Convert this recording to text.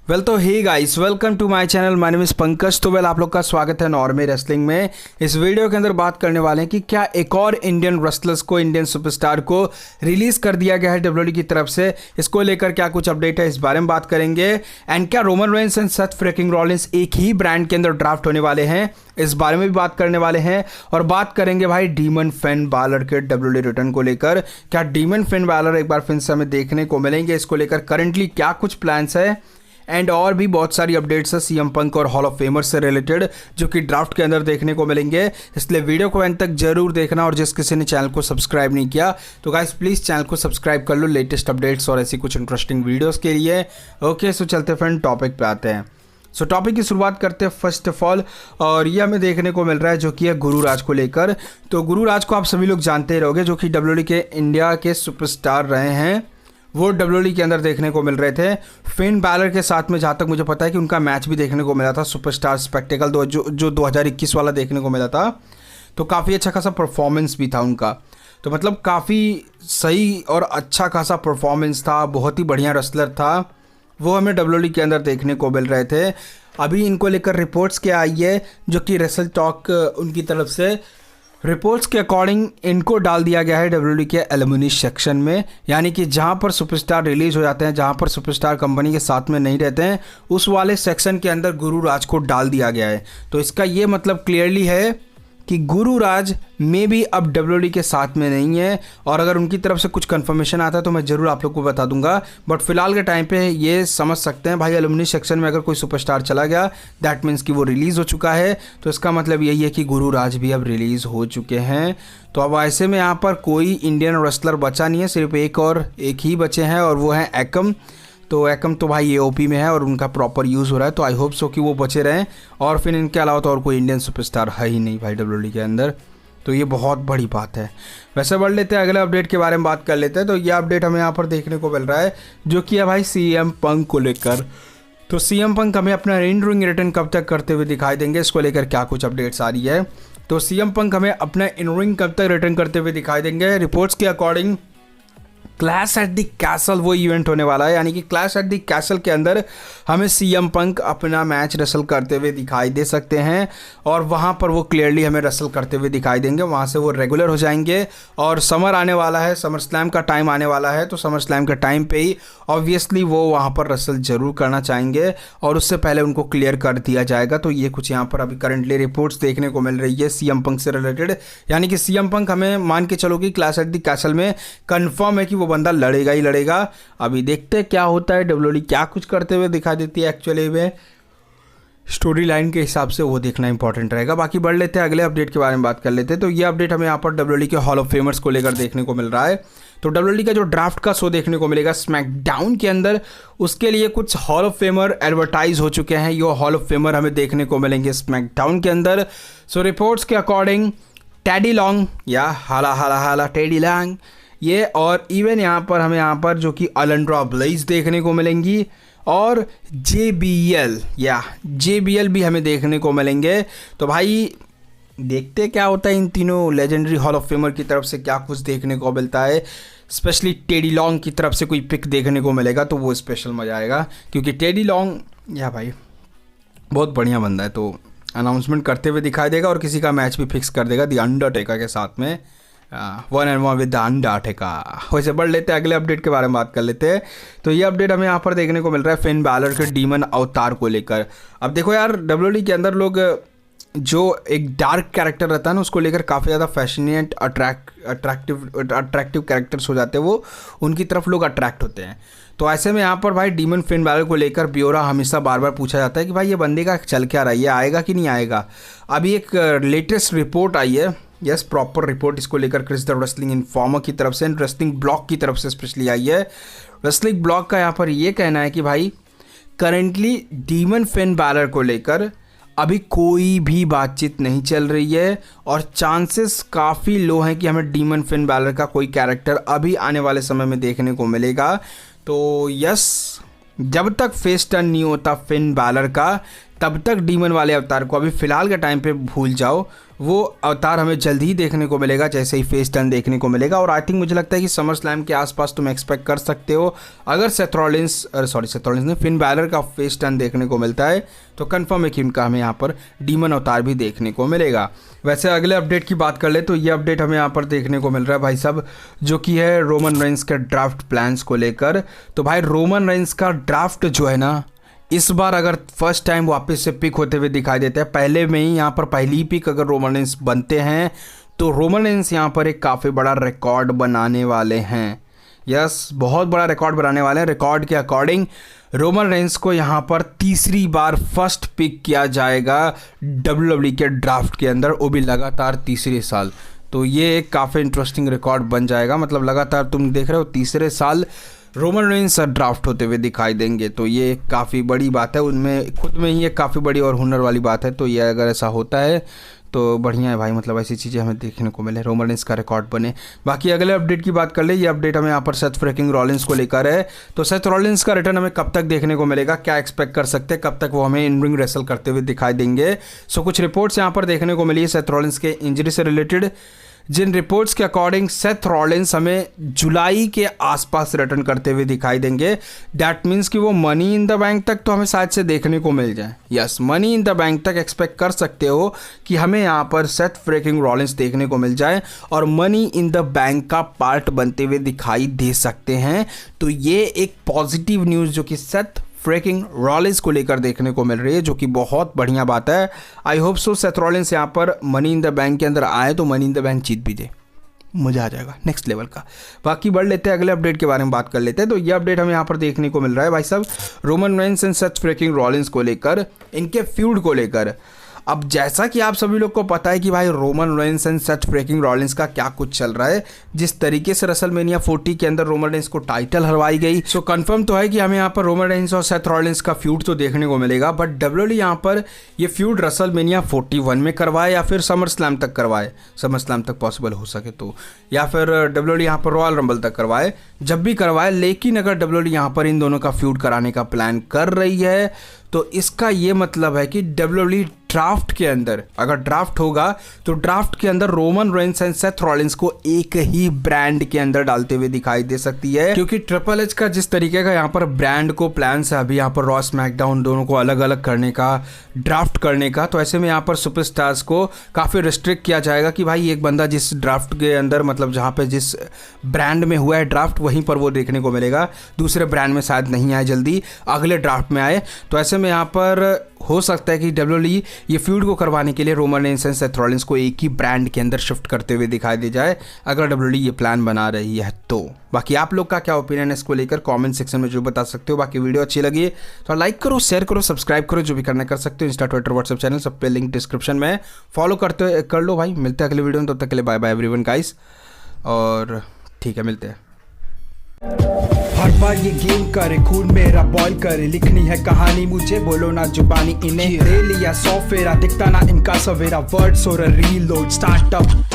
तो hey guys, welcome to my channel. My name is Pankaj. तो आप लोग का स्वागत है नॉर्मे रेसलिंग में। इस वीडियो के अंदर बात करने वाले हैं कि क्या एक और इंडियन रेसलर्स को, इंडियन सुपरस्टार को रिलीज कर दिया गया है डब्ल्यूडब्ल्यूई की तरफ से। इसको लेकर क्या कुछ अपडेट है, इस बारे में बात करेंगे। एंड क्या Roman Reigns and Seth freaking Rollins एक ही ब्रांड के अंदर ड्राफ्ट होने वाले हैं, इस बारे में भी बात करने वाले हैं। और बात करेंगे भाई डीमन फिन बालर के डब्ल्यूडब्ल्यूई रिटर्न को लेकर। क्या डीमन फिन बालर एक बार फिर से हमें देखने को मिलेंगे, इसको लेकर करंटली क्या कुछ प्लान्स है। एंड और भी बहुत सारी अपडेट्स है सीएम पंक और हॉल ऑफ फेमर से रिलेटेड, जो कि ड्राफ्ट के अंदर देखने को मिलेंगे। इसलिए वीडियो को एंड तक जरूर देखना। और जिस किसी ने चैनल को सब्सक्राइब नहीं किया तो गाइस प्लीज़ चैनल को सब्सक्राइब कर लो लेटेस्ट अपडेट्स और ऐसी कुछ इंटरेस्टिंग वीडियोस के लिए। ओके, सो चलते फ्रेंड टॉपिक पे आते हैं। सो टॉपिक की शुरुआत करते हैं फर्स्ट ऑफ ऑल, और ये हमें देखने को मिल रहा है जो कि है गुरुराज को लेकर। तो गुरुराज को आप सभी लोग जानते ही रहोगे, जो कि डब्ल्यूडब्ल्यूई के इंडिया के सुपरस्टार रहे हैं। वो डब्ल्यूडब्ल्यूई के अंदर देखने को मिल रहे थे फिन बैलर के साथ में। जहाँ तक मुझे पता है कि उनका मैच भी देखने को मिला था सुपरस्टार स्पेक्टेकल जो 2021 वाला देखने को मिला था। तो काफ़ी अच्छा खासा परफॉर्मेंस भी था उनका। तो मतलब काफ़ी सही और अच्छा खासा परफॉर्मेंस था, बहुत ही बढ़िया रेसलर था। वो हमें डब्ल्यूडब्ल्यूई के अंदर देखने को मिल रहे थे। अभी इनको लेकर रिपोर्ट्स क्या आई है, जो कि रेसल टॉक उनकी तरफ से रिपोर्ट्स के अकॉर्डिंग इनको डाल दिया गया है डब्ल्यूडब्ल्यूई के एलुमनी सेक्शन में। यानी कि जहां पर सुपरस्टार रिलीज हो जाते हैं, जहां पर सुपरस्टार कंपनी के साथ में नहीं रहते हैं, उस वाले सेक्शन के अंदर गुरुराज को डाल दिया गया है। तो इसका ये मतलब क्लियरली है कि गुरुराज में भी अब डब्ल्यूडब्ल्यूई के साथ में नहीं है। और अगर उनकी तरफ से कुछ कंफर्मेशन आता है तो मैं ज़रूर आप लोग को बता दूंगा। बट फिलहाल के टाइम पे ये समझ सकते हैं भाई, एलुमनी सेक्शन में अगर कोई सुपरस्टार चला गया दैट मीन्स कि वो रिलीज़ हो चुका है। तो इसका मतलब यही है कि गुरुराज भी अब रिलीज़ हो चुके हैं। तो अब ऐसे में यहाँ पर कोई इंडियन रेसलर बचा नहीं है, सिर्फ एक ही बचे हैं, और वो हैं एकम। तो एकम तो भाई एओपी में है और उनका प्रॉपर यूज़ हो रहा है। तो आई होप सो कि वो बचे रहें। और फिर इनके अलावा तो और कोई इंडियन सुपरस्टार है ही नहीं भाई डब्ल्यूडब्ल्यूई के अंदर। तो ये बहुत बड़ी बात है। वैसे बढ़ लेते हैं अगले अपडेट के बारे में बात कर लेते हैं। तो ये अपडेट हमें यहाँ पर देखने को मिल रहा है, जो कि है भाई सीएम पंक को लेकर। तो सीएम पंक हमें अपना इन रिंग रिटर्न कब तक करते हुए दिखाई देंगे, इसको लेकर क्या कुछ अपडेट्स आ रही है। तो सीएम पंक हमें अपना इन रिंग कब तक रिटर्न करते हुए दिखाई देंगे। रिपोर्ट्स के according clash at the castle वो इवेंट होने वाला है। यानी कि क्लैश एट द कैसल के अंदर हमें सीएम पंक अपना मैच रसल करते हुए दिखाई दे सकते हैं। और वहाँ पर वो क्लियरली हमें रसल करते हुए दिखाई देंगे। वहाँ से वो रेगुलर हो जाएंगे। और समर आने वाला है, समर स्लैम का टाइम आने वाला है। तो समर स्लैम के टाइम पे ही ऑब्वियसली वो वहाँ पर रसल ज़रूर करना चाहेंगे, और उससे पहले उनको क्लियर कर दिया जाएगा। तो ये कुछ यहाँ पर अभी करंटली रिपोर्ट्स देखने को मिल रही है सीएम पंक से रिलेटेड। यानी कि सीएम पंक हमें मान के चलो कि क्लैश एट द कैसल में कन्फर्म है कि वो बंदा लड़ेगा ही लड़ेगा। अभी देखते हैं क्या होता है, डब्ल्यूडब्ल्यूई क्या कुछ करते हुए दिखा देती है। एक्चुअली में स्टोरी लाइन के हिसाब से वो देखना इंपॉर्टेंट रहेगा। बाकी बढ़ लेते हैं अगले अपडेट के बारे में बात कर लेते हैं। तो ये अपडेट हमें यहाँ पर डब्ल्यूडब्ल्यूई के हॉल ऑफ फेमर्स को लेकर देखने को मिल रहा है। तो डब्ल्यूडब्ल्यूई का जो ड्राफ्ट का शो देखने को मिलेगा स्मैकडाउन के अंदर, उसके लिए कुछ हॉल ऑफ फेमर एडवर्टाइज हो चुके हैं। ये हॉल ऑफ फेमर हमें देखने को मिलेंगे स्मैकडाउन के अंदर। सो रिपोर्ट्स के अकॉर्डिंग टेडी लॉन्ग या हाला टेडी लॉन्ग, ये और इवन यहाँ पर हमें यहाँ पर जो कि अलेंड्रा ब्लेज देखने को मिलेंगी, और JBL भी हमें देखने को मिलेंगे। तो भाई देखते क्या होता है इन तीनों लेजेंडरी हॉल ऑफ फेमर की तरफ से क्या कुछ देखने को मिलता है। स्पेशली टेडी लॉन्ग की तरफ से कोई पिक देखने को मिलेगा तो वो स्पेशल मज़ा आएगा, क्योंकि टेडी लॉन्ग या भाई बहुत बढ़िया बंदा है। तो अनाउंसमेंट करते हुए दिखाई देगा और किसी का मैच भी फिक्स कर देगा द अंडरटेकर के साथ में, 1-on-1 विद द अंडरटेकर। वैसे बढ़ लेते हैं अगले अपडेट के बारे में बात कर लेते हैं। तो ये अपडेट हमें यहाँ पर देखने को मिल रहा है फिन बैलर के डीमन अवतार को लेकर। अब देखो यार, डब्ल्यूडब्ल्यूई के अंदर लोग जो एक डार्क कैरेक्टर रहता है ना, उसको लेकर काफ़ी ज़्यादा फैशनेट अट्रैक्टिव कैरेक्टर्स हो जाते हैं, वो उनकी तरफ लोग अट्रैक्ट होते हैं। तो ऐसे में यहाँ पर भाई डीमन फिन बैलर को लेकर ब्योरा हमेशा बार बार पूछा जाता है कि भाई ये बंदे का चल क्या रहा है, ये आएगा कि नहीं आएगा। अभी एक लेटेस्ट रिपोर्ट आई है, यस प्रॉपर रिपोर्ट इसको लेकर क्रिस द रेसलिंग इन्फॉर्मर की तरफ से, रेसलिंग ब्लॉग की तरफ से स्पेशली आई है। रेसलिंग ब्लॉग का यहाँ पर ये कहना है कि भाई करंटली डीमन फिन बैलर को लेकर अभी कोई भी बातचीत नहीं चल रही है, और चांसेस काफ़ी लो हैं कि हमें डीमन फिन बैलर का कोई कैरेक्टर अभी आने वाले समय में देखने को मिलेगा। तो यस, जब तक फेस टर्न नहीं होता फिन बैलर का, तब तक डीमन वाले अवतार को अभी फ़िलहाल के टाइम पे भूल जाओ। वो अवतार हमें जल्द ही देखने को मिलेगा, जैसे ही फेस टर्न देखने को मिलेगा। और आई थिंक मुझे लगता है कि समर स्लैम के आसपास तुम एक्सपेक्ट कर सकते हो, अगर सेथ रॉलिंस ने फिन बैलर का फेस टर्न देखने को मिलता है तो कंफर्म है कि उनका हमें यहाँ पर डीमन अवतार भी देखने को मिलेगा। वैसे अगले अपडेट की बात कर ले तो ये अपडेट हमें यहाँ पर देखने को मिल रहा है भाई साहब, जो कि है रोमन रेंस के ड्राफ्ट प्लान्स को लेकर। तो भाई रोमन रेंस का ड्राफ्ट जो है ना, इस बार अगर फर्स्ट टाइम वापस से पिक होते हुए दिखाई देते हैं, पहले में ही यहाँ पर पहली पिक अगर रोमन रेंस बनते हैं तो रोमन रेंस यहाँ पर एक काफ़ी बड़ा रिकॉर्ड बनाने वाले हैं। यस, बहुत बड़ा रिकॉर्ड बनाने वाले हैं। रिकॉर्ड के अकॉर्डिंग रोमन रेंस को यहाँ पर तीसरी बार फर्स्ट पिक किया जाएगा WWE के ड्राफ्ट के अंदर, वो भी लगातार तीसरे साल। तो ये एक काफ़ी इंटरेस्टिंग रिकॉर्ड बन जाएगा। मतलब लगातार तुम देख रहे हो तीसरे साल रोमन रेंस ड्राफ्ट होते हुए दिखाई देंगे, तो ये काफ़ी बड़ी बात है। उनमें खुद में ही एक काफ़ी बड़ी और हुनर वाली बात है। तो ये अगर ऐसा होता है तो बढ़िया है भाई, मतलब ऐसी चीज़ें हमें देखने को मिले, रोमन रेंस का रिकॉर्ड बने। बाकी अगले अपडेट की बात कर ले, ये अपडेट हमें यहाँ पर सेथ फ्रीकिंग रॉलिंस को लेकर है। तो सेथ रॉलिंस का रिटर्न हमें कब तक देखने को मिलेगा, क्या एक्सपेक्ट कर सकते हैं, कब तक वो हमें इन रिंग रेसल करते हुए दिखाई देंगे। सो कुछ रिपोर्ट्स यहाँ पर देखने को मिली है सेथ रॉलिंस के इंजरी से रिलेटेड, जिन रिपोर्ट्स के अकॉर्डिंग सेथ रॉलिंस हमें जुलाई के आसपास रिटर्न करते हुए दिखाई देंगे। दैट मीन्स कि वो मनी इन द बैंक तक तो हमें शायद से देखने को मिल जाए। Yes, money in the bank तक एक्सपेक्ट कर सकते हो कि हमें यहाँ पर सेथ फ्रीकिंग रॉलिंस देखने को मिल जाए और मनी इन द बैंक का पार्ट बनते हुए दिखाई दे सकते हैं। तो ये एक पॉजिटिव न्यूज़ जो कि सेथ फ्रीकिंग रॉलिंस को लेकर देखने को मिल रही है, जो कि बहुत बढ़िया बात है। I hope so Seth Rollins यहाँ पर मनी इन द बैंक के अंदर आए तो मनी इन द बैंक जीत भी दे, मज़ा आ जाएगा नेक्स्ट लेवल का। बाकी बढ़ लेते हैं, अगले अपडेट के बारे में बात कर लेते हैं। तो ये अपडेट हमें यहाँ पर देखने को मिल रहा है भाई साहब Roman Reigns and Seth freaking Rollins को लेकर, इनके फ्यूड को लेकर। अब जैसा कि आप सभी लोग को पता है कि भाई Roman Reigns and Seth freaking Rollins का क्या कुछ चल रहा है, जिस तरीके से रेसलमेनिया 40 के अंदर रोमन रेंस को टाइटल हरवाई गई। सो कंफर्म तो है कि हमें यहाँ पर रोमन रेंस और सेथ रॉलिंस का फ्यूड तो देखने को मिलेगा, बट WWE यहाँ पर ये फ्यूड रेसलमेनिया 41 में करवाए या फिर समर स्लैम तक करवाए, समर स्लैम तक पॉसिबल हो सके तो, या फिर WWE यहाँ पर रॉयल रंबल तक करवाए, जब भी करवाए। लेकिन अगर WWE यहाँ पर इन दोनों का फ्यूड कराने का प्लान कर रही है तो इसका ये मतलब है कि WWE ड्राफ्ट के अंदर, अगर ड्राफ्ट होगा तो ड्राफ्ट के अंदर Roman Reigns and Seth Rollins को एक ही ब्रांड के अंदर डालते हुए दिखाई दे सकती है, क्योंकि ट्रिपल एच का जिस तरीके का यहाँ पर ब्रांड को प्लान है अभी यहाँ पर रॉ स्मैकडाउन दोनों को अलग अलग करने का, ड्राफ्ट करने का, तो ऐसे में यहाँ पर सुपरस्टार्स को काफ़ी रिस्ट्रिक्ट किया जाएगा कि भाई एक बंदा जिस ड्राफ्ट के अंदर, मतलब जहाँ पे जिस ब्रांड में हुआ है ड्राफ्ट वहीं पर वो देखने को मिलेगा, दूसरे ब्रांड में शायद नहीं आए, जल्दी अगले ड्राफ्ट में आए। तो ऐसे में यहाँ पर हो सकता है कि WWE ये फ्यूड को करवाने के लिए Roman Reigns and Seth Rollins को एक ही ब्रांड के अंदर शिफ्ट करते हुए दिखाई दे जाए, अगर WWE ये प्लान बना रही है तो। बाकी आप लोग का क्या ओपिनियन है इसको लेकर कमेंट सेक्शन में जो बता सकते हो। बाकी वीडियो अच्छी लगी तो लाइक करो, शेयर करो, सब्सक्राइब करो, जो भी करना कर सकते हो। इंस्टा, ट्विटर, व्हाट्सएप चैनल सब पे लिंक डिस्क्रिप्शन में, फॉलो करते कर लो भाई। मिलते हैं अगले वीडियो में, तब तक के लिए बाय बाय एवरीवन गाइस, और ठीक है मिलते हैं। हर बार ये गेम करे, खून मेरा बॉयल करे, लिखनी है कहानी मुझे, बोलो ना जुबानी इन्हें, ले लिया 100 फेरा, दिखता ना इनका सवेरा, वर्ड्स और रीलोड स्टार्टअप